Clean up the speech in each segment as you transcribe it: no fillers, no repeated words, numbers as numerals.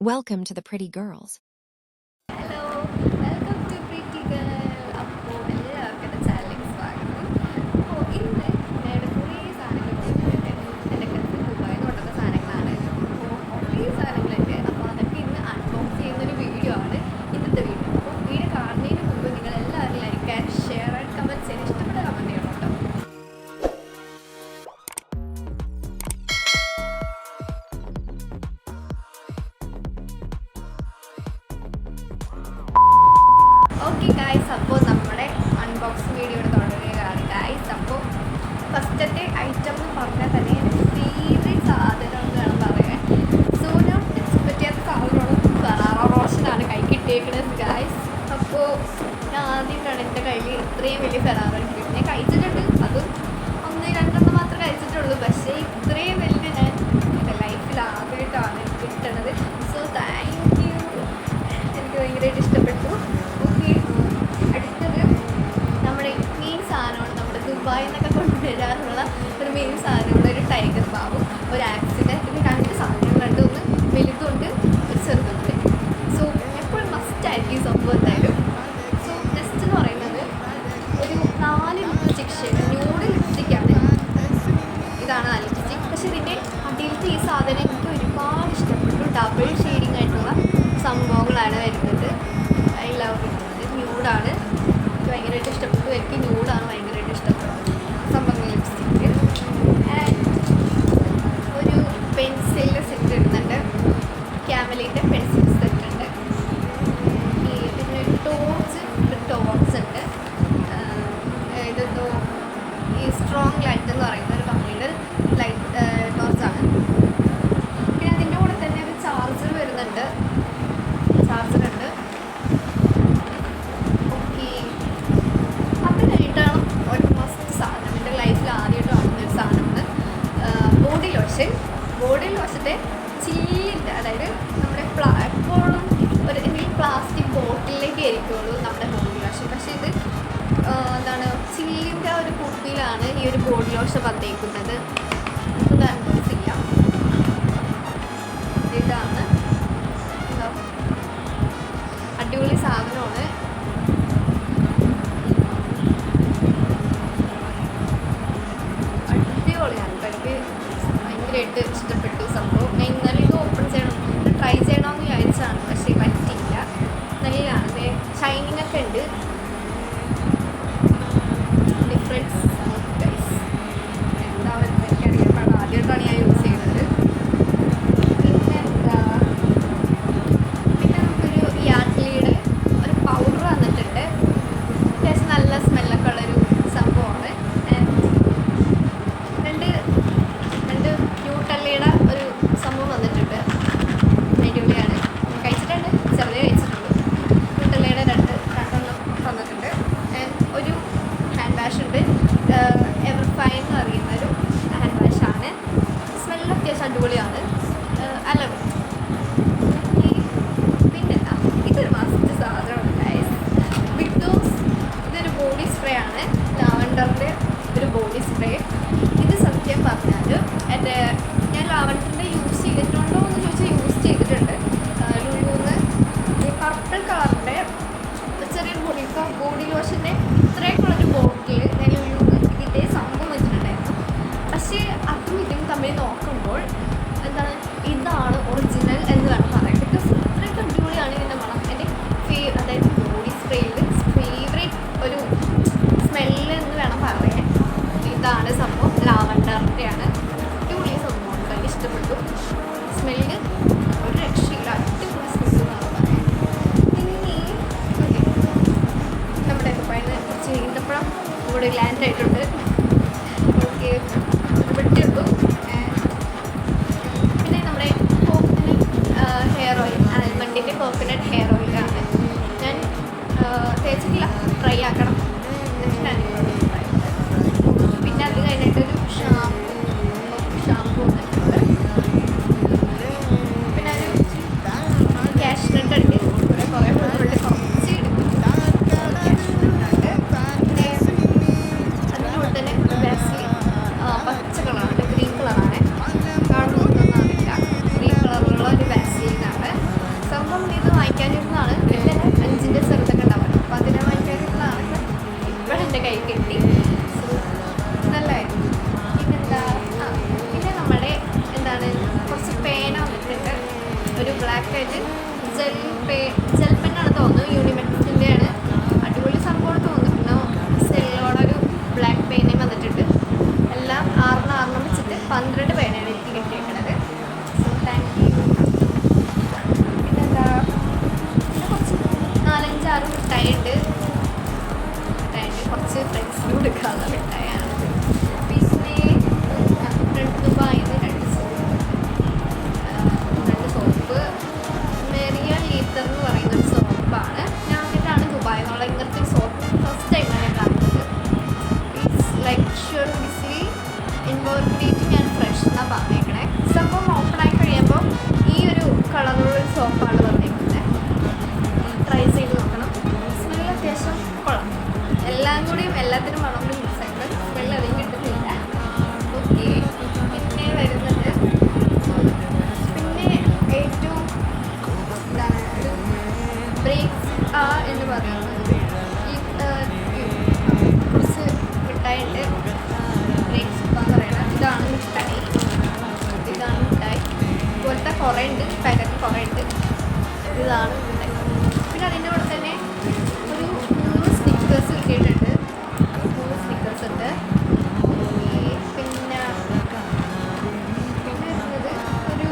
Welcome to the Pretty Girls. Hello, welcome to Pretty Girl. അപ്പോൾ എല്ലാവർക്കും എൻ്റെ ചാനലിലേക്ക് സ്വാഗതം. അപ്പോൾ ഇന്ന് ഞാൻ കുറേ സാധനങ്ങൾ കൊണ്ടുവന്നിട്ടുണ്ട്. എൻ്റെ കസിൻ ദുബായിൽ നിന്ന് കൊണ്ടുവന്ന സാധനങ്ങളാണ്. അപ്പോൾ കുറേ സാധനങ്ങളുണ്ട്. അപ്പോൾ അതൊക്കെ ഇന്ന് അൺബോക്സ് ചെയ്യുന്നൊരു വീഡിയോ ആണ് ഇന്നത്തെ വീഡിയോ. അപ്പോൾ വീഡിയോ കാണുന്നതിന് മുമ്പ് നിങ്ങൾ എല്ലാവരും like and share and comment ചെയ്യാൻ ഇഷ്ടപ്പെട്ട കമൻറ്റ് ചെയ്യണം കേട്ടോ. ഓക്കെ ഗായ്സ്, അപ്പോൾ നമ്മുടെ അൺബോക്സിങ് വീഡിയോയുടെ തുടങ്ങുകയാണ് ഗായ്സ്. അപ്പോൾ ഫസ്റ്റത്തെ ഐറ്റം എന്ന് പറഞ്ഞാൽ തന്നെ എൻ്റെ ഫേവറേറ്റ് സാധനം എന്ന് വേണം പറയാൻ. സോ ഞാൻ എക്സ്പെക്റ്റ് ചെയ്യാത്ത സാധനമാണ് ഫെറാറ റോഷനാണ് കൈ കിട്ടിയേക്കുന്നത് ഗായ്സ്. അപ്പോൾ ഞാൻ ആദ്യമായിട്ടാണ് എൻ്റെ കയ്യിൽ ഇത്രയും വലിയ ഫെറാറ കിട്ടിയത്. ഞാൻ കഴിച്ചിട്ടുണ്ട്, അതും ഒന്ന് രണ്ടെണ്ണം മാത്രമേ കഴിച്ചിട്ടുള്ളൂ. പക്ഷേ ഇത്രയും വലിയ ഞാൻ എൻ്റെ ലൈഫിൽ ആദ്യമായിട്ടാണ് കിട്ടുന്നത്. സോ താങ്ക് യു, എനിക്ക് ഭയങ്കരമായിട്ട് ഇഷ്ടപ്പെട്ടു. അടുത്തത് നമ്മുടെ മെയിൻ സാധനമാണ്, നമ്മുടെ ദുബായിൽ നിന്നൊക്കെ കൊണ്ടുവരാറുള്ള ഒരു മെയിൻ സാധനമുള്ള ഒരു ടൈഗർ ബാബു, ഒരു ആക്സിഡൻറ്റ്. ഇത് രണ്ട് സാധനങ്ങളുണ്ട്, ഒന്ന് വലുതുണ്ട് ഒരു ചെറുതുണ്ട്. സോ എപ്പോഴും മസ്റ്റായിരിക്കും ഈ സംഭവം എന്തായാലും. സോ നെക്സ്റ്റ് എന്ന് പറയുന്നത് ഒരു 4 ലിപ്സ്റ്റിക് ഷെയ്ഡ്, ന്യൂഡ് ലിപ്സ്റ്റിക്കാണ്. ഇതാണ് ആ ലിപ്സ്റ്റിക്. പക്ഷേ ഇതിൻ്റെ അടിയിലത്തെ ഈ സാധനം എനിക്ക് ഒരുപാട് ഇഷ്ടപ്പെട്ടു. ഡബിൾ ഷെയ്ഡിങ് ആയിട്ടുള്ള സംഭവങ്ങളാണ് വരുന്നത്. I love it. ന്യൂഡാണ്, എനിക്ക് ഭയങ്കരമായിട്ട് ഇഷ്ടപ്പെട്ടു. എനിക്ക് ന്യൂഡാണ് ഭയങ്കരമായിട്ട് ഇഷ്ടപ്പെട്ടത് സംഭവം ലിപ്സ്റ്റിക്ക്. ആൻഡ് ഒരു പെൻസിലിൻ്റെ സെറ്റ് ഇടുന്നുണ്ട്, ക്യാമലിൻ്റെ പെൻസിൽ സെറ്റ് ഉണ്ട്. പിന്നെ ഒരു ടോർച്ച് ഉണ്ട്. ഇതെന്തോ ഈ സ്ട്രോങ് ലൈറ്റ് എന്ന് പറയുന്ന ഒരു കമ്പനിയുടെ ലൈറ്റ് ടോർച്ചാണ്. പിന്നെ അതിൻ്റെ കൂടെ തന്നെ ഒരു ചാർജർ വരുന്നുണ്ട്, ചാർജറുണ്ട്. ബോഡി ലോഷൻ്റെ ചില്ലിൻ്റെ, അതായത് നമ്മുടെ എപ്പോഴും ഒരു എന്തെങ്കിലും പ്ലാസ്റ്റിക് ബോട്ടിലേക്ക് ആയിരിക്കുള്ളൂ നമ്മുടെ ബോഡി ലോഷൻ. പക്ഷേ ഇത് എന്താണ് ചില്ലിൻ്റെ ഒരു കുപ്പിയിലാണ് ഈ ഒരു ബോഡി ലോഷൻ വന്നേക്കുന്നത്. ഇത് അൺബോക്സ് ചെയ്യാം. ഇതാണ് അടിപൊളി സാധനമാണ്. അടിപൊളിയാണ്. എനിക്ക് ഭയങ്കരമായിട്ട് ഇഷ്ടപ്പെട്ടു സംഭവം. ഞാൻ ഇന്നലെ ഇത് ഓപ്പൺ ചെയ്യണം, ട്രൈ ചെയ്യണമെന്ന് വിചാരിച്ചാണ്, പക്ഷേ പറ്റിയില്ല. നല്ലതാണ്, ഷൈനിങ് ഒക്കെ ഉണ്ട്. ഡിഫറൻസ് എന്താ പറയുക എനിക്കറിയാം, ആദ്യമായിട്ടാണ് ഞാൻ യൂസ് ചെയ്യുന്നത്. പിന്നെ എന്താ, പിന്നെ നമുക്കൊരു യാഡ്ലിയുടെ ഒരു പൗഡർ വന്നിട്ടുണ്ട്. അത്യാവശ്യം നല്ല സ്മെല്ലൊക്കെ ഉള്ളൊരു സംഭവമാണ്. രണ്ട് ന്യൂട്ടല്ലയുടെ ഒരു സംഭവം വന്നിട്ടുണ്ട്, അടിപൊളിയാണ്. കഴിച്ചിട്ടുണ്ട്, ചെറുതേ കഴിച്ചിട്ടുള്ളൂ. ന്യൂട്ടല്ലയുടെ രണ്ടെണ്ണം വന്നിട്ടുണ്ട്. ഒരു ഹാൻഡ് വാഷ് ഉണ്ട്, എവർഫൈൻ എന്ന് പറയുന്ന ഒരു ഹാൻഡ് വാഷാണ്. സ്മെല്ല് അത്യാവശ്യം അടിപൊളിയാണ്. അല്ല പിന്നെന്താ, ഇതൊരു മസ്റ്റ് സാധനമാണ് ഗൈസ്. ബിക്കോസ് ഇതൊരു ബോഡി സ്പ്രേ ആണ്, ലാവൻഡറിൻ്റെ ഒരു ബോഡി സ്പ്രേ. ഇത് സത്യം പറഞ്ഞാൽ ഞാൻ ലാവൻഡറിൻ്റെ യൂസ് ചെയ്തിട്ടുണ്ടോ എന്ന് ചോദിച്ചാൽ യൂസ് ചെയ്തിട്ടുണ്ട്. ലുലുന്ന് പർപ്പിൾ കളറിൻ്റെ ചെറിയ ബോഡി ലോഷൻ്റെ ഇത്രയൊക്കെയുള്ളൊരു ബോട്ടിൽ ഞാൻ ലുലുന്ന് ഇതിൻ്റെ സംഭവം വെച്ചിട്ടുണ്ടായിരുന്നു. പക്ഷേ അതും ഇതും തമ്മിൽ നോക്കുമ്പോൾ എന്താണ്, ഇതാണ് ഒറിജിനൽ എന്ന് വേണം പറയാൻ. ബിക്കോസ് ഇത്രയൊക്കെ അടിപൊളിയാണ് ഇതിൻ്റെ മണം. എൻ്റെ അതായത് ബോഡി സ്പ്രേയിൽ ഫേവറേറ്റ് ഒരു സ്മെല്ല് എന്ന് വേണം പറയാൻ. ഇതാണ് സംഭവം, ലാവൻഡറിൻ്റെയാണ്. അടിപൊളി സംഭവമാണ്, ഭയങ്കര ഇഷ്ടപ്പെട്ടു. സ്മെല്ല് ഒരു രക്ഷയില്ല, അടിപൊളി സ്മെല്ലെന്നാണ് പറയാൻ. പിന്നെ നമ്മുടെ ദുബായിന്ന് കുറച്ച് ഈന്തപ്പഴം ഇവിടെ ലാൻഡ് ആയിട്ടുണ്ട്. ഓക്കെ, വെട്ടിയുള്ളൂ. പിന്നെ നമ്മുടെ കോക്കനട്ട് ഹെയർ ഓയിൽ, ആൽമണ്ടിൻ്റെ കോക്കനട്ട് ഹെയർ ഓയിലാണ്. ഞാൻ തേച്ചിട്ടില്ല, ട്രൈ ആക്കണം. പിന്നെ അത് കഴിഞ്ഞിട്ടൊരു ഷാമ്പൂ വന്നിട്ടുണ്ട്. പിന്നെ ഒരു ക്യാഷ് നട്ട് ഉണ്ട്, ഇവിടെ കുറേ കുറച്ച് ക്യാഷ് നട്ടുണ്ട്. പിന്നെ അതിനോട് തന്നെ വാസലിൻ പച്ച കളറാണ്, ഗ്രീൻ കളറാണ്, കാണുന്നൊന്നും അറിയില്ല. ഗ്രീൻ കളറുള്ള ഒരു വാസലിനാണ്. ഒരു ബ്ലാക്ക് ആയിട്ട് ജെൽ പെന്നാണ് തോന്നുന്നു, യൂണിമെക്സിൻ്റെ ആണ്. അടിപൊളി സംഭവം തോന്നുന്നു. പിന്നെ സെല്ലോടൊരു ബ്ലാക്ക് പെയിനും വന്നിട്ടുണ്ട്. എല്ലാം 6 വെച്ചിട്ട് 12 പേനയാണ് എനിക്ക് കിട്ടിയേക്കണത്. So thank you. പിന്നെന്താ, പിന്നെ കുറച്ച് 4-5-6 മിഠായി ഉണ്ട്. കുറച്ച് ഫ്രണ്ട്സിന് കൊടുക്കാനുള്ള മിഠായാണ്. പിന്നെ ദുബായിന്ന് 2 സോപ്പ്, മെറിയ ലീറ്റർ എന്ന് പറയുന്നൊരു സോപ്പാണ്. ഞാൻ ആദ്യമായിട്ടാണ് ദുബായ് എന്നുള്ള ഇങ്ങനത്തെ ഒരു സോപ്പ് ഫസ്റ്റ് ടൈമാണ് ഞാൻ കാണുന്നത്. It's like sure busily invigorating and fresh എന്നാണ് പറഞ്ഞേക്കണേ. സംഭവം ഓപ്പണായി കഴിയുമ്പോൾ ഈ ഒരു കളറുള്ളൊരു സോപ്പാണ് വന്നേക്കുന്നത്. ട്രൈ ചെയ്ത് നോക്കണം. സ്മെൽ അത്യാവശ്യം കൊള്ളാം. എല്ലാം കൂടിയും എല്ലാത്തിനും മണം കൂടി മിക്സ് ആയിട്ട് സ്മെല്ല് അധികം കിട്ടുന്നില്ല. ഓക്കെ, പിന്നെ വരുന്നത്, പിന്നെ ഏറ്റവും എന്താണ് ഒരു ബ്രേക്സ് എന്ന് പറയുന്നത് ഈ കുറച്ച് മിഠായിട്ട് ബ്രേക്സ് എന്ന് പറയുന്നത് ഇതാണ് മിഠായി. ഇതുപോലത്തെ കുറേ ഉണ്ട്, പാക്കറ്റ് കുറേ ഉണ്ട്. ഇതാണ് മിഠായി. പിന്നെ അതിൻ്റെ കൂടെ തന്നെ ഒരു 3 സ്റ്റിക്കേഴ്സ് കിട്ടിയിട്ടുണ്ട്. 3 സ്റ്റിക്കേഴ്സ് ഉണ്ട്. പിന്നെ വരുന്നത് ഒരു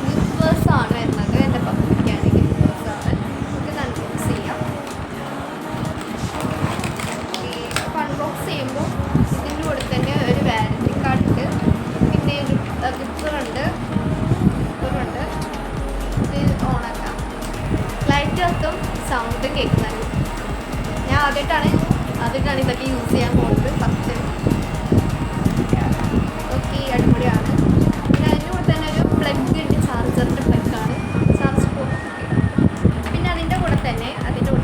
ഗിഫ്റ്റേഴ്സാണ് വരുന്നത്. എൻ്റെ പപ്പയ്ക്കാണ് ഗിഫ്റ്റേഴ്സാണ്. നമുക്ക് അൺബോക്സ് ചെയ്യാം. അപ്പോൾ അൺബോക്സ് ചെയ്യുമ്പോൾ ഇതിൻ്റെ കൂടെ തന്നെ ഒരു വാറൻറ്റി കാർഡ് ഉണ്ട്. പിന്നെ ഗിഫ്റ്ററുണ്ട്. ഇത് ഓണാക്കാം. ലൈറ്റ് കത്തും, സൗണ്ടും കേൾക്കുന്നത്. ഞാൻ ആദ്യമായിട്ടാണ് ഇതൊക്കെ യൂസ് ചെയ്യാൻ പോകുന്നത്. ഫസ്റ്റ് ഓക്കെ, അടിപൊളിയാണ്. പിന്നെ അതിൻ്റെ കൂടെ തന്നെ ഒരു പ്ലഗ് ഉണ്ട്, ചാർജറിൻ്റെ പ്ലഗാണ്. ചാർജ് പോകും. പിന്നെ അതിൻ്റെ കൂടെ തന്നെ ഒരു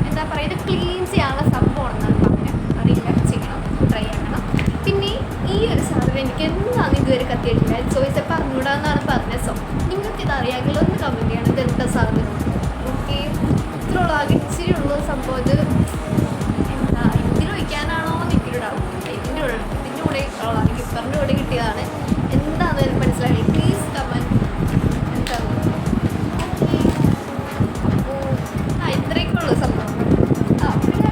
എന്താ പറയുക, ഇത് ക്ലീൻ ചെയ്യാനുള്ള സംഭവമാണെന്നാണ് പറഞ്ഞത്. അറിയില്ല, ചെയ്യണം, ട്രൈ ആക്കണം. പിന്നെ ഈ ഒരു സാധനം എനിക്ക് എന്താണെന്ന് ഇതുവരെ കത്തിയിട്ടില്ല. ചോദിച്ചപ്പോൾ അറിഞ്ഞൂടാന്നാണ് പറഞ്ഞത്. സോ നിങ്ങൾക്ക് ഇത് അറിയാമെങ്കിൽ ഒന്ന് കമൻറ്റ് ചെയ്യണം. ഇത് എന്താ സാധനം? ഓക്കെ, ഇത്രയുള്ള ഇച്ചിരി ഉള്ള സംഭവം. ഇത് എന്താ, ഇതിൽ വയ്ക്കാനാണോ എന്ന് എനിക്കൊരു ഡൗട്ട്. ഇതിൻ്റെ കൂടെ ഗിഫ്റ്ററിൻ്റെ കൂടെ കിട്ടിയതാണ്. എന്താണെന്ന് മനസ്സിലായി. Please comment. എന്താ അപ്പോൾ ഇത്രയൊക്കെ ഉള്ള സംഭവം. പിന്നെ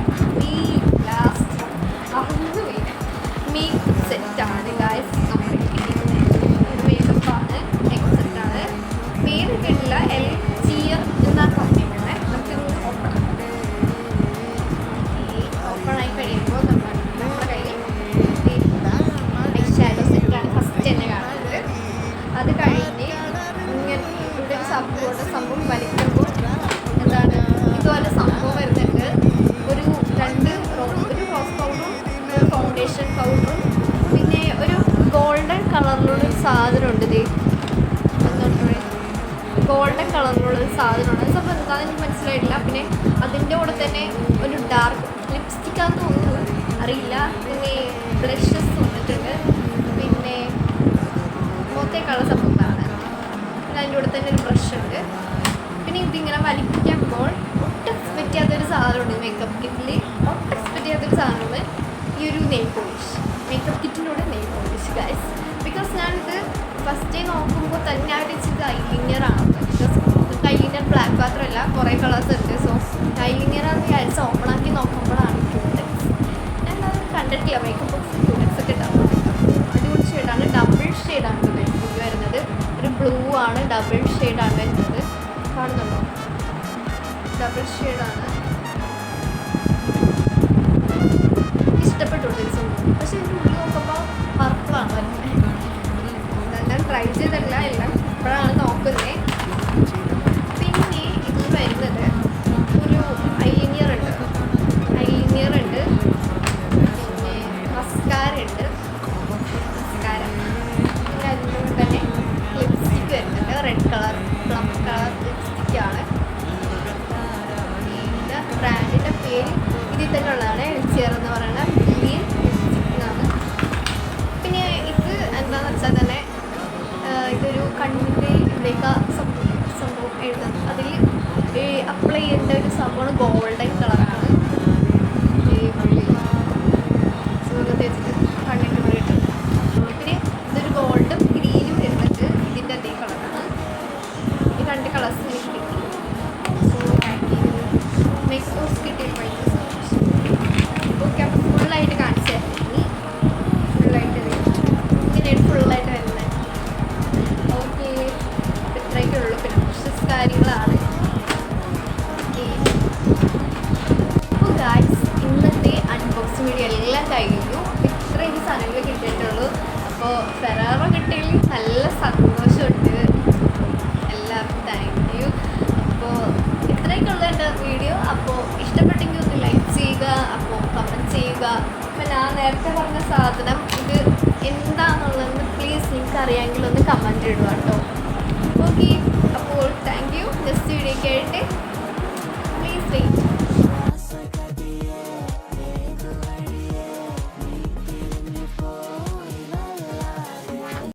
ലാസ്റ്റ് മേക്കപ്പ് സെറ്റാണ് ഗായ്സ്. നമ്മുടെ മേക്കപ്പാണ്, മേക്കപ്പ് സെറ്റാണ്. പേര് കേട്ടില്ല, എൽജിയർ എന്നാണ് പറഞ്ഞിരിക്കുന്നത്. നമുക്ക് ഓപ്പണായി കഴിയുമ്പോൾ നമ്മുടെ കയ്യിൽ ഐഷാഡോ സെറ്റാണ് ഫസ്റ്റ് തന്നെ കാണുന്നത്. അത് കഴിഞ്ഞ് ഇങ്ങനെ ഇവിടെ ഒരു സംഭവം വലിക്കുമ്പോൾ എന്താണ് ഇതുപോലെ സംഭവം വരുന്നുണ്ട്. ഒരു റോസ് പൗഡറും ഒരു ഫൗണ്ടേഷൻ പൗഡറും പിന്നെ ഒരു ഗോൾഡൻ കളറിലുള്ളൊരു സാധനമുണ്ട്. ഇത് ഗോൾഡൻ കളറിലുള്ളൊരു സാധനമാണ്. സംഭവം എന്താണെന്ന് എനിക്ക് മനസ്സിലായിട്ടില്ല. പിന്നെ അതിൻ്റെ കൂടെ തന്നെ ഒരു ഡാർക്ക് ലിപ്സ്റ്റിക്കാന്ന് തോന്നുന്നു, അറിയില്ല. പിന്നെ ബ്ലഷസ് വന്നിട്ടുണ്ട്. പിന്നെ മുഖത്തേക്കുള്ള സംഭവമാണ്. പിന്നെ അതിൻ്റെ കൂടെ തന്നെ ഒരു ബ്രഷ് ഉണ്ട്. പിന്നെ ഇതിങ്ങനെ വലിക്കുമ്പോൾ ഒട്ടും എക്സ്പെക്റ്റ് ചെയ്യാത്തൊരു സാധനമുണ്ട് മേക്കപ്പ് കിറ്റിൽ. ഒട്ടും എക്സ്പെക്റ്റ് ചെയ്യാത്തൊരു സാധനമാണ് ഈ ഒരു നെയിൽ പോളിഷ്. മേക്കപ്പ് കിറ്റിനോട് നെയിൽ പോളിഷ് ഗൈസ്. ബിക്കോസ് ഞാനിത് ഫസ്റ്റ് നോക്കുമ്പോൾ തന്നെ ആ വെച്ചത് ഐലിനിയറാണ്. ബിക്കോസ് ഐലിനിയർ ബ്ലാക്ക് മാത്രമല്ല, കുറേ കളേഴ്സ് ഉണ്ട്. സോ ഐലിനിയറാണെന്ന് വിചാരിച്ച് ഓപ്പണാക്കി നോക്കുമ്പോഴാണ് ക്യൂടെക്സ്. ഞാനത് കണ്ടിട്ടില്ല. മേക്കപ്പ് ബോക്സ് ക്യൂടെക്സ് ഒക്കെ ഉണ്ടാവും. അടിപൊളി ഷെയ്ഡാണ്. ഡബിൾ ഷെയ്ഡാണ് ഇത് വരുന്നത്. ഒരു ബ്ലൂ ആണ്, ഡബിൾ ഷെയ്ഡാണ് വരുന്നത്. കാണുന്നുണ്ടോ? ഡബിൾ ഷെയ്ഡാണ്. ഇഷ്ടപ്പെട്ടു ദിവസം. പക്ഷെ ഇതിൻ്റെ ഉള്ളിൽ നോക്കുമ്പോൾ പർപ്പിളാണ് വരുന്നത്. ഞാൻ ട്രൈ ചെയ്തിട്ടില്ല, എല്ലാം ഇപ്പോഴാണ് നോക്കുന്നത്. പിന്നെ ഇതിൽ വരുന്നത് ഒരു ഐലിനിയർ ഉണ്ട്. പിന്നെ മസ്കാര ഉണ്ട്. പിന്നെ അതിനോട് തന്നെ ലിപ്സ്റ്റിക്ക് വരുന്നുണ്ട്. റെഡ് കളർ പ്ലം കളർ ലിപ്സ്റ്റിക്കാണ്. പിന്നെ ബ്രാൻഡിൻ്റെ പേര് ഇതിൽ തന്നെ ഉള്ളതാണ്, എൽജിയർ എന്ന് പറയുന്ന ബില്യൻ ലിപ്സ്റ്റിക് എന്നാണ്. പിന്നെ ഇത് എന്താണെന്ന് വെച്ചാൽ തന്നെ ഇതൊരു കണ്ണിൻ്റെ ഇവിടേക്ക് സംഭവം എഴുതുന്നത്. അതിൽ അപ്ലൈ ചെയ്യേണ്ട ഒരു സംഭവമാണ് ഗോൾഡൻ കളറാണ്. സുഖത്തെ വെച്ചിട്ട് കണ്ണിൻ്റെ ഇവിടെ ഇട്ടത്. പിന്നെ ഇതൊരു ഗോൾഡും ഗ്രീനും വരുന്നുണ്ട്. കമൻറ്റ് ഇടുക കേട്ടോ.